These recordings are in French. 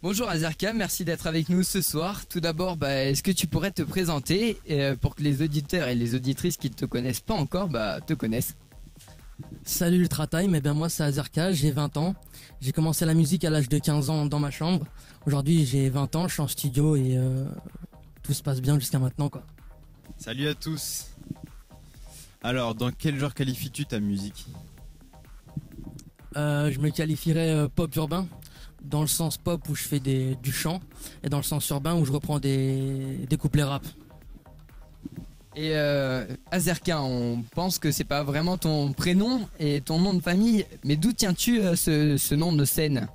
Bonjour Azerka, merci d'être avec nous ce soir. Tout d'abord, est-ce que tu pourrais te présenter pour que les auditeurs et les auditrices qui ne te connaissent pas encore te connaissent? Salut Ultra Time, moi c'est Azerka, j'ai 20 ans. J'ai commencé la musique à l'âge de 15 ans dans ma chambre. Aujourd'hui j'ai 20 ans, je suis en studio et tout se passe bien jusqu'à maintenant quoi. Salut à tous. Alors, dans quel genre qualifies-tu ta musique? Je me qualifierais pop urbain, dans le sens pop où je fais du chant, et dans le sens urbain où je reprends des couplets rap. Et Azerka, on pense que c'est pas vraiment ton prénom et ton nom de famille, mais d'où tiens-tu ce nom de scène?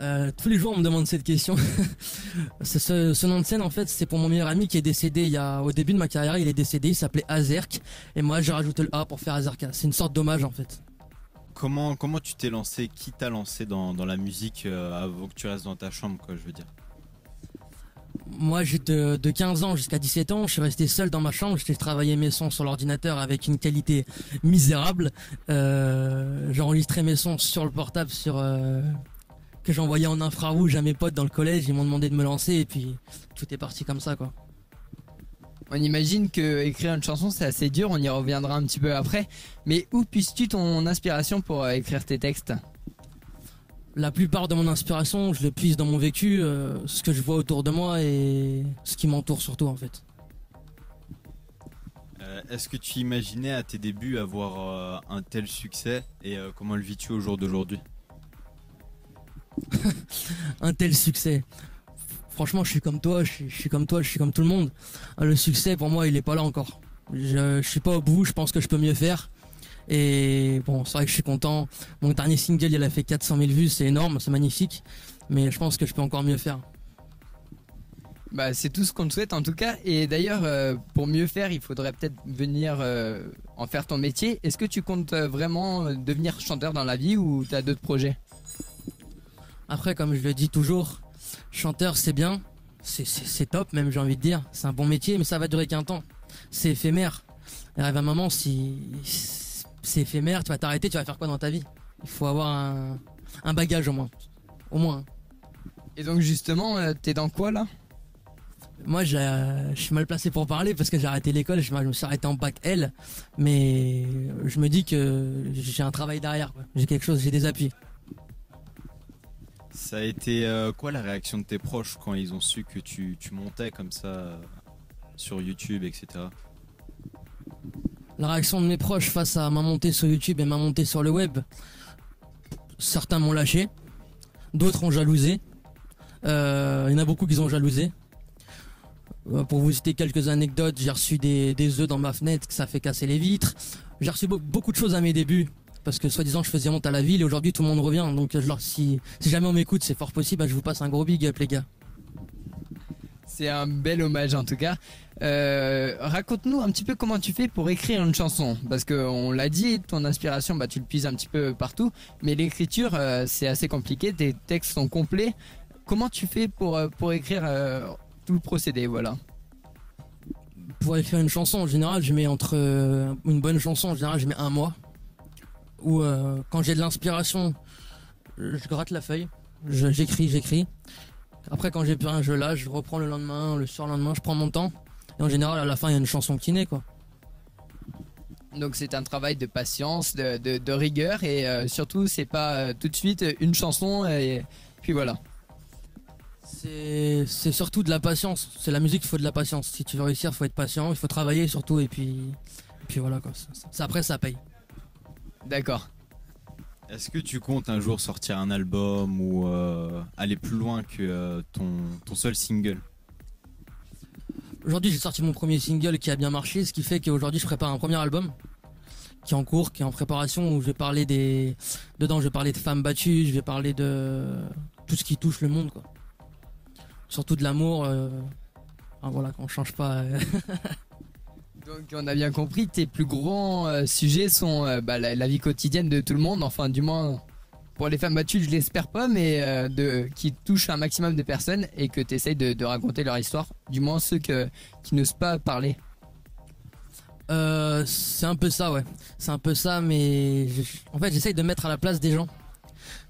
Tous les jours on me demande cette question. ce nom de scène en fait c'est pour mon meilleur ami qui est décédé au début de ma carrière, il est décédé, il s'appelait Azerk, et moi j'ai rajouté le A pour faire Azerka, c'est une sorte d'hommage en fait. Comment tu t'es lancé? Qui t'a lancé dans la musique avant que tu restes dans ta chambre, quoi, je veux dire? Moi j'ai de 15 ans jusqu'à 17 ans, je suis resté seul dans ma chambre, j'ai travaillé mes sons sur l'ordinateur avec une qualité misérable. J'enregistrais mes sons sur le portable que j'envoyais en infrarouge à mes potes dans le collège, ils m'ont demandé de me lancer et puis tout est parti comme ça quoi. On imagine que écrire une chanson c'est assez dur, on y reviendra un petit peu après, mais où puisses-tu ton inspiration pour écrire tes textes? La plupart de mon inspiration, je le puise dans mon vécu, ce que je vois autour de moi et ce qui m'entoure surtout en fait. Est-ce que tu imaginais à tes débuts avoir un tel succès et comment le vis-tu au jour d'aujourd'hui? Un tel succès. Franchement, je suis comme toi, je suis comme toi, je suis comme tout le monde. Le succès, pour moi, il est pas là encore. Je suis pas au bout, je pense que je peux mieux faire. Et bon, c'est vrai que je suis content. Mon dernier single, il a fait 400 000 vues, c'est énorme, c'est magnifique. Mais je pense que je peux encore mieux faire. C'est tout ce qu'on te souhaite en tout cas. Et d'ailleurs, pour mieux faire, il faudrait peut-être venir en faire ton métier. Est-ce que tu comptes vraiment devenir chanteur dans la vie ou tu as d'autres projets? Après, comme je le dis toujours, chanteur c'est bien, c'est top même j'ai envie de dire, c'est un bon métier mais ça va durer qu'un temps, c'est éphémère. Il arrive un moment si c'est éphémère, tu vas t'arrêter, tu vas faire quoi dans ta vie? Il faut avoir un bagage au moins. Et donc justement, t'es dans quoi là? Moi je suis mal placé pour parler parce que j'ai arrêté l'école, je me suis arrêté en bac L, mais je me dis que j'ai un travail derrière quoi. J'ai quelque chose, j'ai des appuis. Ça a été quoi la réaction de tes proches quand ils ont su que tu montais comme ça sur YouTube, etc.? La réaction de mes proches face à ma montée sur YouTube et ma montée sur le web, certains m'ont lâché, d'autres ont jalousé. Il y en a beaucoup qui ont jalousé. Pour vous citer quelques anecdotes, j'ai reçu des œufs dans ma fenêtre, que ça fait casser les vitres. J'ai reçu beaucoup de choses à mes débuts. Parce que soi-disant je faisais honte à la ville et aujourd'hui tout le monde revient. Donc si jamais on m'écoute, c'est fort possible, je vous passe un gros big up les gars. C'est un bel hommage en tout cas. Raconte-nous un petit peu comment tu fais pour écrire une chanson. Parce qu'on l'a dit, ton inspiration tu le puises un petit peu partout. Mais l'écriture c'est assez compliqué, tes textes sont complets. Comment tu fais pour écrire tout le procédé, voilà? Pour écrire une chanson en général je mets une bonne chanson en général je mets un mois. Ou quand j'ai de l'inspiration, je gratte la feuille, j'écris. Après quand j'ai plus rien, je lâche, je reprends le lendemain, le surlendemain, je prends mon temps. Et en général à la fin il y a une chanson qui naît quoi. Donc c'est un travail de patience, de rigueur et surtout c'est pas tout de suite une chanson et puis voilà. C'est surtout de la patience, c'est la musique, il faut de la patience. Si tu veux réussir il faut être patient, il faut travailler surtout et puis voilà quoi. Après ça paye. D'accord. Est-ce que tu comptes un jour sortir un album ou aller plus loin que ton seul single? Aujourd'hui j'ai sorti mon premier single qui a bien marché, ce qui fait qu'aujourd'hui je prépare un premier album qui est en cours, qui est en préparation, où je vais parler dedans je vais parler de femmes battues, je vais parler de tout ce qui touche le monde quoi. Surtout de l'amour, voilà qu'on change pas. Donc on a bien compris, tes plus grands sujets sont la vie quotidienne de tout le monde, enfin du moins pour les femmes battues je l'espère pas, mais qui touchent un maximum de personnes et que tu essayes de raconter leur histoire, du moins ceux qui n'osent pas parler. C'est un peu ça ouais, c'est un peu ça mais en fait j'essaye de mettre à la place des gens,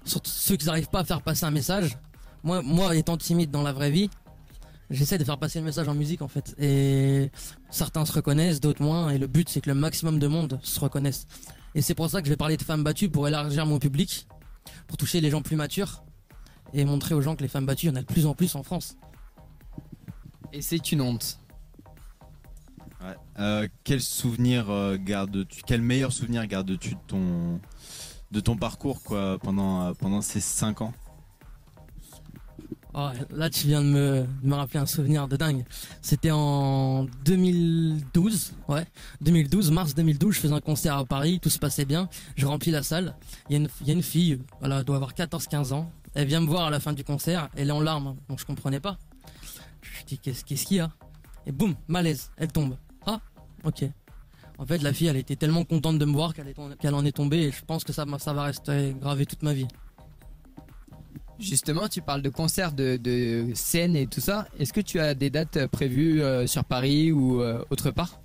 surtout ceux qui n'arrivent pas à faire passer un message. Moi, étant timide dans la vraie vie, j'essaie de faire passer le message en musique en fait. Et certains se reconnaissent, d'autres moins. Et le but, c'est que le maximum de monde se reconnaisse. Et c'est pour ça que je vais parler de femmes battues pour élargir mon public, pour toucher les gens plus matures et montrer aux gens que les femmes battues, il y en a de plus en plus en France. Et c'est une honte. Ouais. Quel meilleur souvenir gardes-tu de ton parcours quoi, pendant ces 5 ans? Oh, là, tu viens de me rappeler un souvenir de dingue. C'était en 2012, mars 2012, je faisais un concert à Paris, tout se passait bien, je remplis la salle. Il y a une fille, elle doit avoir 14-15 ans, elle vient me voir à la fin du concert, elle est en larmes, donc je comprenais pas. Je dis qu'est-ce qu'il y a? Et boum, malaise, elle tombe. Ah, ok. En fait, la fille, elle était tellement contente de me voir qu'elle en est tombée et je pense que ça va rester gravé toute ma vie. Justement, tu parles de concerts, de scènes et tout ça. Est-ce que tu as des dates prévues sur Paris ou autre part?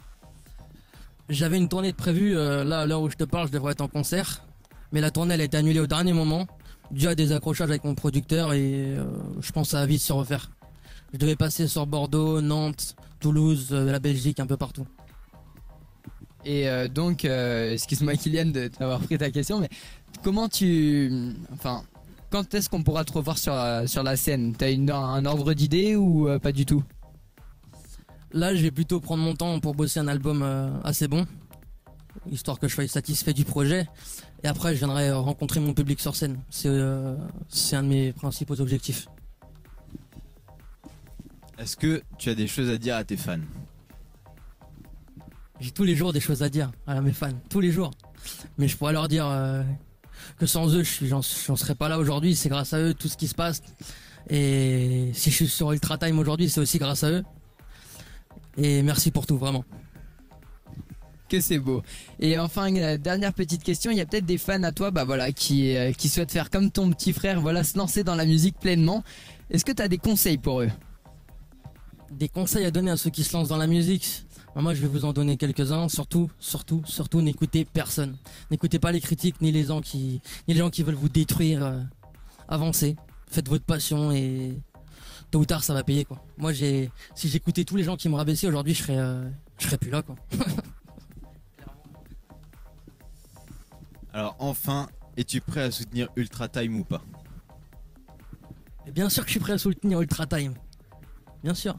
J'avais une tournée de prévue, là à l'heure où je te parle, je devrais être en concert. Mais la tournée elle a été annulée au dernier moment, dû à des accrochages avec mon producteur et je pense que ça va vite se refaire. Je devais passer sur Bordeaux, Nantes, Toulouse, la Belgique, un peu partout. Et donc, excuse-moi Kylian de t'avoir pris ta question, mais quand est-ce qu'on pourra te revoir sur la scène? T'as un ordre d'idée ou pas du tout? Là, je vais plutôt prendre mon temps pour bosser un album assez bon, histoire que je sois satisfait du projet. Et après, je viendrai rencontrer mon public sur scène. C'est un de mes principaux objectifs. Est-ce que tu as des choses à dire à tes fans? J'ai tous les jours des choses à dire à mes fans, tous les jours. Mais je pourrais leur dire que sans eux, j'en serais pas là aujourd'hui. C'est grâce à eux tout ce qui se passe. Et si je suis sur Ultra Time aujourd'hui, c'est aussi grâce à eux. Et merci pour tout, vraiment. Que c'est beau. Et enfin, dernière petite question, il y a peut-être des fans à toi qui souhaitent faire comme ton petit frère, se lancer dans la musique pleinement. Est-ce que tu as des conseils pour eux? Des conseils à donner à ceux qui se lancent dans la musique? Moi, je vais vous en donner quelques-uns. Surtout, n'écoutez personne. N'écoutez pas les critiques ni les gens qui veulent vous détruire. Avancez, faites votre passion et tôt ou tard, ça va payer quoi. Moi, si j'écoutais tous les gens qui me rabaissaient aujourd'hui, je serais plus là quoi. Alors enfin, es-tu prêt à soutenir Ultra Time ou pas? Et bien sûr que je suis prêt à soutenir Ultra Time. Bien sûr.